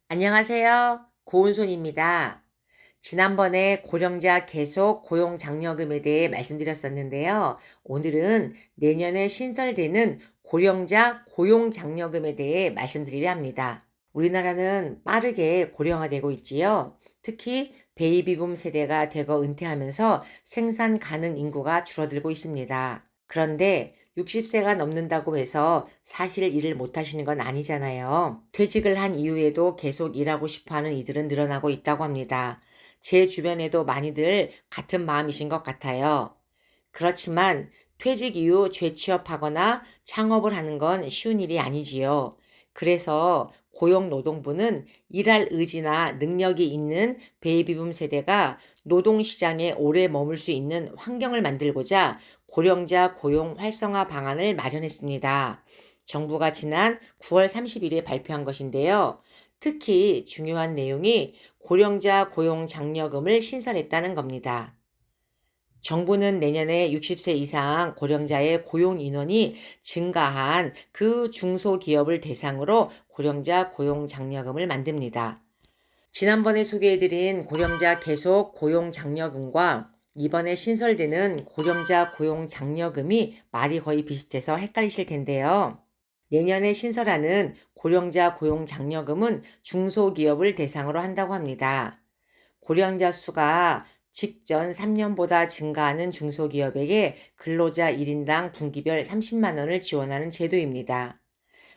안녕하세요. 고은손입니다. 지난번에 고령자 계속 고용 장려금에 대해 말씀드렸었는데요. 오늘은 내년에 신설되는 고령자 고용 장려금에 대해 말씀드리려 합니다. 우리나라는 빠르게 고령화되고 있지요. 특히 베이비붐 세대가 대거 은퇴하면서 생산 가능 인구가 줄어들고 있습니다. 그런데 60세가 넘는다고 해서 사실 일을 못 하시는 건 아니잖아요. 퇴직을 한 이후에도 계속 일하고 싶어 하는 이들은 늘어나고 있다고 합니다. 제 주변에도 많이들 같은 마음이신 것 같아요. 그렇지만 퇴직 이후 재취업하거나 창업을 하는 건 쉬운 일이 아니지요. 그래서 고용노동부는 일할 의지나 능력이 있는 베이비붐 세대가 노동시장에 오래 머물 수 있는 환경을 만들고자 고령자 고용 활성화 방안을 마련했습니다. 정부가 지난 9월 30일에 발표한 것인데요. 특히 중요한 내용이 고령자 고용 장려금을 신설했다는 겁니다. 정부는 내년에 60세 이상 고령자의 고용 인원이 증가한 그 중소기업을 대상으로 고령자 고용 장려금을 만듭니다. 지난번에 소개해드린 고령자 계속 고용 장려금과 이번에 신설되는 고령자 고용 장려금이 말이 거의 비슷해서 헷갈리실 텐데요. 내년에 신설하는 고령자 고용 장려금은 중소기업을 대상으로 한다고 합니다. 고령자 수가 직전 3년보다 증가하는 중소기업에게 근로자 1인당 분기별 30만 원을 지원하는 제도입니다.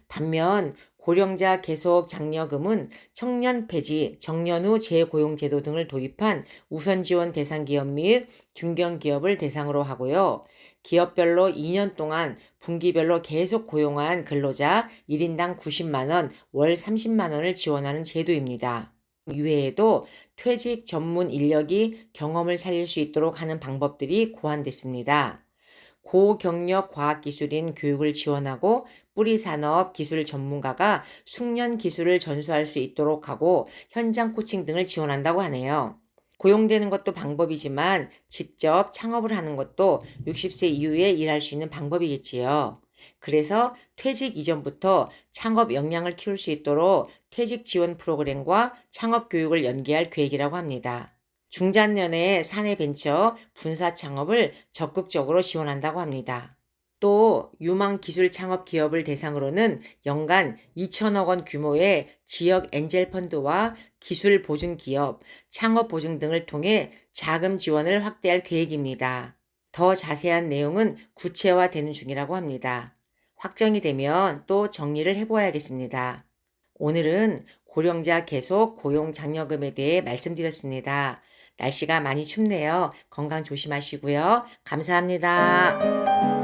반면 고령자 계속 장려금은 청년 폐지, 정년 후 재고용 제도 등을 도입한 우선 지원 대상 기업 및 중견기업을 대상으로 하고요. 기업별로 2년 동안 분기별로 계속 고용한 근로자 1인당 90만 원, 월 30만 원을 지원하는 제도입니다. 이외에도 퇴직 전문 인력이 경험을 살릴 수 있도록 하는 방법들이 고안됐습니다. 고경력 과학기술인 교육을 지원하고 뿌리산업 기술 전문가가 숙련 기술을 전수할 수 있도록 하고 현장 코칭 등을 지원한다고 하네요. 고용되는 것도 방법이지만 직접 창업을 하는 것도 60세 이후에 일할 수 있는 방법이겠지요. 그래서 퇴직 이전부터 창업 역량을 키울 수 있도록 퇴직 지원 프로그램과 창업 교육을 연계할 계획이라고 합니다. 중장년의 사내 벤처 분사 창업을 적극적으로 지원한다고 합니다. 또 유망 기술 창업 기업을 대상으로는 연간 2천억 원 규모의 지역 엔젤 펀드와 기술 보증 기업, 창업 보증 등을 통해 자금 지원을 확대할 계획입니다. 더 자세한 내용은 구체화되는 중이라고 합니다. 확정이 되면 또 정리를 해보아야겠습니다. 오늘은 고령자 계속 고용 장려금에 대해 말씀드렸습니다. 날씨가 많이 춥네요. 건강 조심하시고요. 감사합니다.